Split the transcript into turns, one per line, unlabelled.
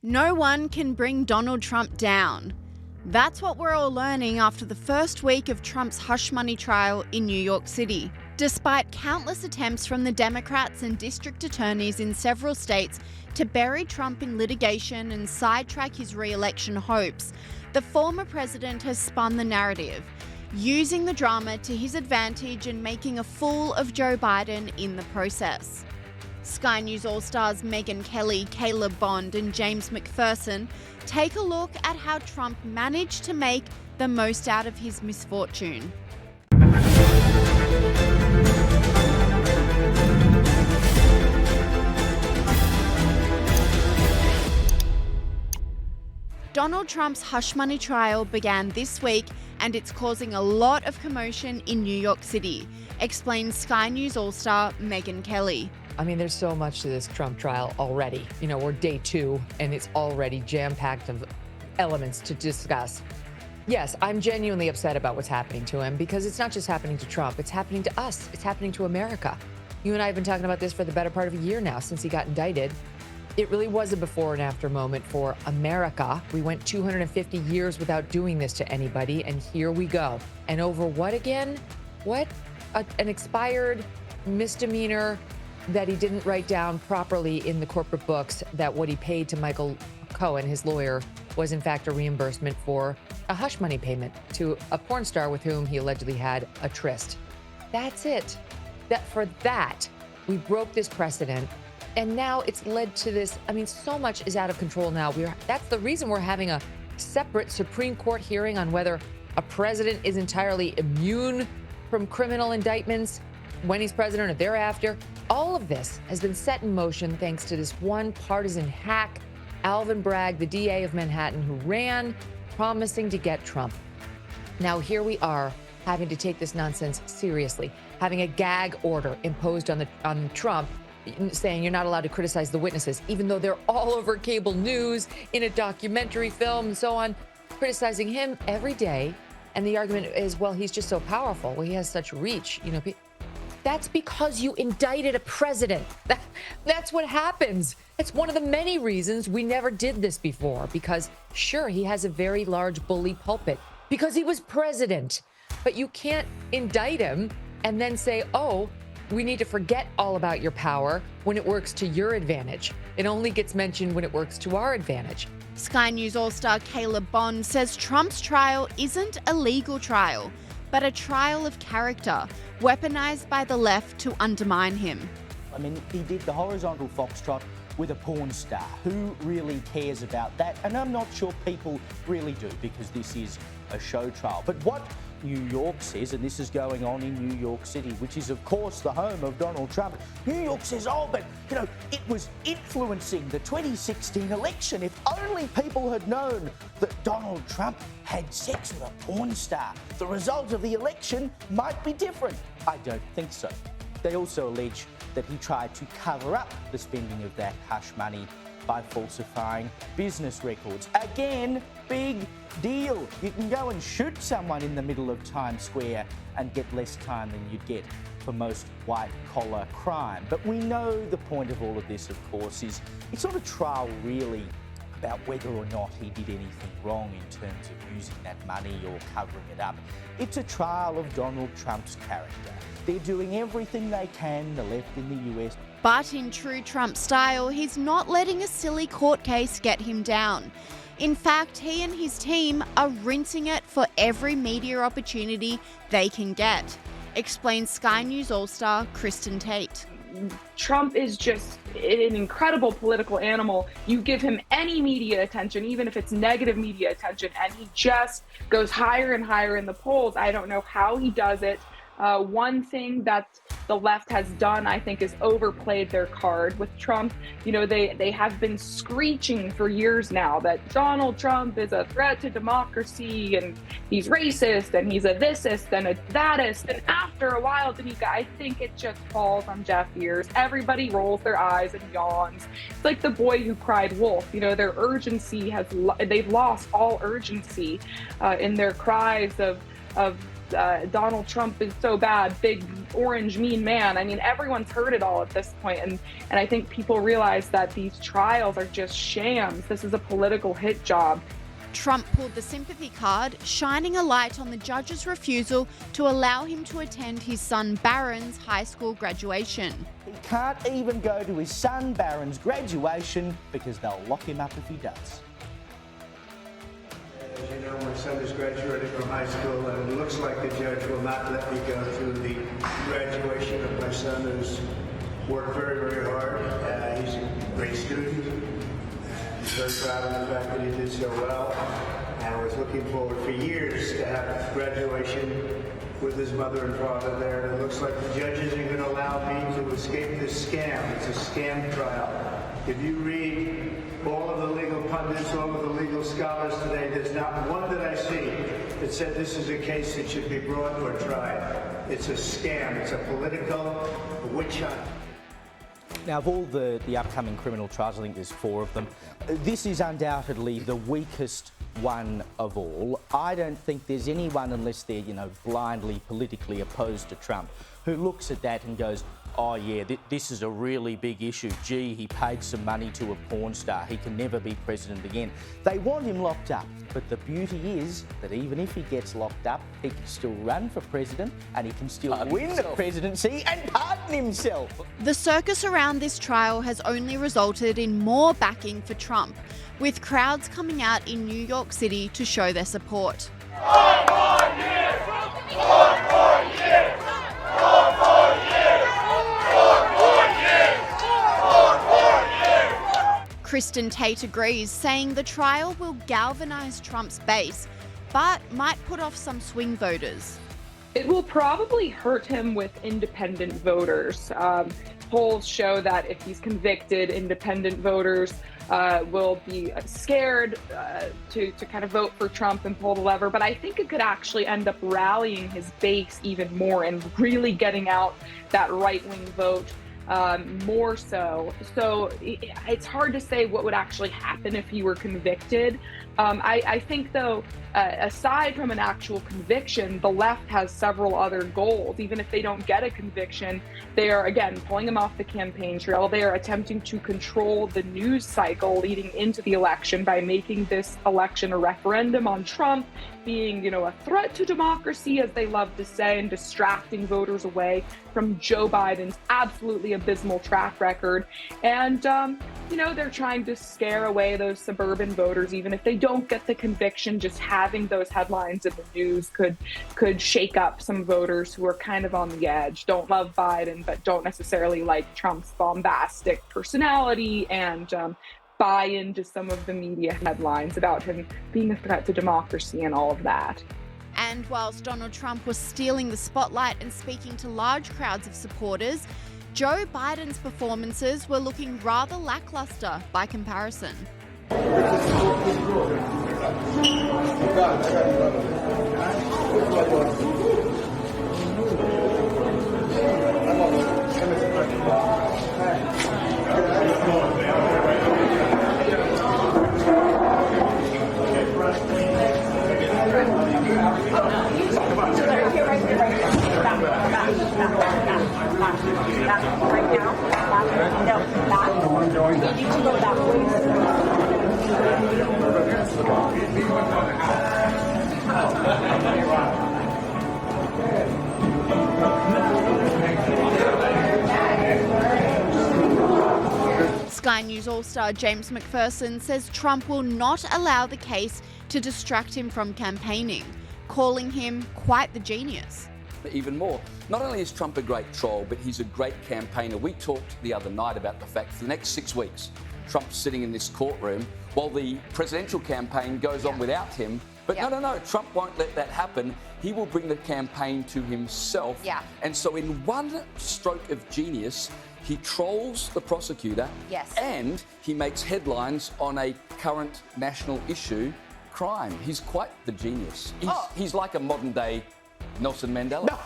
No one can bring Donald Trump down. That's what we're all learning after the first week of Trump's hush money trial in New York City. Despite countless attempts from the Democrats and district attorneys in several states to bury Trump in litigation and sidetrack his re-election hopes, the former president has spun the narrative, using the drama to his advantage and making a fool of Joe Biden in the process. Sky News All-Stars Megyn Kelly, Bond and James Macpherson take a look at how Trump managed to make the most out of his misfortune. Donald Trump's hush money trial began this week and it's causing a lot of commotion in New York City, explains Sky News All-Star Megyn Kelly.
I mean, there's so much to this Trump trial already. You know, we're day 2 and it's already jam-packed of elements to discuss. Yes, I'm genuinely upset about what's happening to him because it's not just happening to Trump, it's happening to us. It's happening to America. You and I have been talking about this for the better part of a year now since he got indicted. It really was a before and after moment for America. We went 250 years without doing this to anybody, and here we go. And over what again? What? An expired misdemeanor that he didn't write down properly in the corporate books, that what he paid to Michael Cohen, his lawyer, was in fact a reimbursement for a hush money payment to a porn star with whom he allegedly had a tryst. That's it. For that, we broke this precedent. And now it's led to this. I mean, so much is out of control now. That's the reason we're having a separate Supreme Court hearing on whether a president is entirely immune from criminal indictments when he's president or thereafter. All of this has been set in motion thanks to this one partisan hack, Alvin Bragg, the DA of Manhattan, who ran promising to get Trump. Now here we are having to take this nonsense seriously, having a gag order imposed on Trump, saying you're not allowed to criticize the witnesses, even though they're all over cable news, in a documentary film and so on, criticizing him every day. And the argument is, well, he's just so powerful. Well, he has such reach. You know, that's because you indicted a president. That's what happens. It's one of the many reasons we never did this before, because sure, he has a very large bully pulpit because he was president, but you can't indict him and then say, oh, we need to forget all about your power when it works to your advantage. It only gets mentioned when it works to our advantage.
Sky News All-Star Bond says Trump's trial isn't a legal trial, but a trial of character, weaponized by the left to undermine him.
I mean, he did the horizontal foxtrot with a porn star. Who really cares about that? And I'm not sure people really do, because this is a show trial. But what New York says, and this is going on in New York City, which is of course the home of Donald Trump. New York says, oh, but you know, it was influencing the 2016 election. If only people had known that Donald Trump had sex with a porn star, the result of the election might be different. I don't think so. They also allege that he tried to cover up the spending of that hush money by falsifying business records. Again, big deal. You can go and shoot someone in the middle of Times Square and get less time than you'd get for most white-collar crime. But we know the point of all of this, of course, is it's not a trial really about whether or not he did anything wrong in terms of using that money or covering it up. It's a trial of Donald Trump's character. They're doing everything they can, the left in the US.
But in true Trump style, he's not letting a silly court case get him down. In fact, he and his team are rinsing it for every media opportunity they can get, explains Sky News All-Star Kristen Tate.
Trump is just an incredible political animal. You give him any media attention, even if it's negative media attention, and he just goes higher and higher in the polls. I don't know how he does it. One thing that the left has done, I think, is overplayed their card with Trump. You know, they have been screeching for years now that Donald Trump is a threat to democracy and he's racist and he's a thisist and a thatist. And after a while, I think it just falls on deaf ears. Everybody rolls their eyes and yawns. It's like the boy who cried wolf. You know, their urgency they've lost all urgency in their cries of Donald Trump is so bad, big orange mean man. I mean, everyone's heard it all at this point, and I think people realize that these trials are just shams. This is a political hit job.
Trump pulled the sympathy card, shining a light on the judge's refusal to allow him to attend his son Barron's high school graduation.
He can't even go to his son Barron's graduation because they'll lock him up if he does.
As you know, my son is graduating from high school, and it looks like the judge will not let me go to the graduation of my son, who's worked very, very hard. He's a great student. I'm very proud of the fact that he did so well. And I was looking forward for years to have graduation with his mother and father there. And it looks like the judge isn't going to allow me to escape this scam. It's a scam trial. If you read all of the legal pundits, all of the legal scholars today, there's not one that I see that said this is a case that should be brought or tried. It's a scam. It's a political witch hunt.
Now, of all the upcoming criminal trials, I think there's 4 of them, this is undoubtedly the weakest one of all. I don't think there's anyone, unless they're, blindly politically opposed to Trump, who looks at that and goes, oh yeah, this is a really big issue. Gee, he paid some money to a porn star. He can never be president again. They want him locked up, but the beauty is that even if he gets locked up, he can still run for president and he can still win the presidency and pardon himself.
The circus around this trial has only resulted in more backing for Trump, with crowds coming out in New York City to show their support. Kristen Tate agrees, saying the trial will galvanise Trump's base, but might put off some swing voters.
It will probably hurt him with independent voters. Polls show that if he's convicted, independent voters will be scared to kind of vote for Trump and pull the lever. But I think it could actually end up rallying his base even more and really getting out that right-wing vote more so. So it's hard to say what would actually happen if he were convicted. I think, though, aside from an actual conviction, the left has several other goals. Even if they don't get a conviction, they are, again, pulling him off the campaign trail. They are attempting to control the news cycle leading into the election by making this election a referendum on Trump being, a threat to democracy, as they love to say, and distracting voters away from Joe Biden's absolutely abysmal track record. And, they're trying to scare away those suburban voters. Even if they don't get the conviction, just having those headlines in the news could shake up some voters who are kind of on the edge, don't love Biden, but don't necessarily like Trump's bombastic personality, and buy into some of the media headlines about him being a threat to democracy and all of that.
And whilst Donald Trump was stealing the spotlight and speaking to large crowds of supporters, Joe Biden's performances were looking rather lackluster by comparison. Sky News All-Star James Macpherson says Trump will not allow the case to distract him from campaigning, calling him quite the genius.
Even more, not only is Trump a great troll, but he's a great campaigner. We talked the other night about the fact for the next 6 weeks, Trump's sitting in this courtroom while the presidential campaign goes on without him. But no, Trump won't let that happen. He will bring the campaign to himself. And so in one stroke of genius, he trolls the prosecutor and he makes headlines on a current national issue, crime. He's quite the genius. He's like a modern day Nelson Mandela.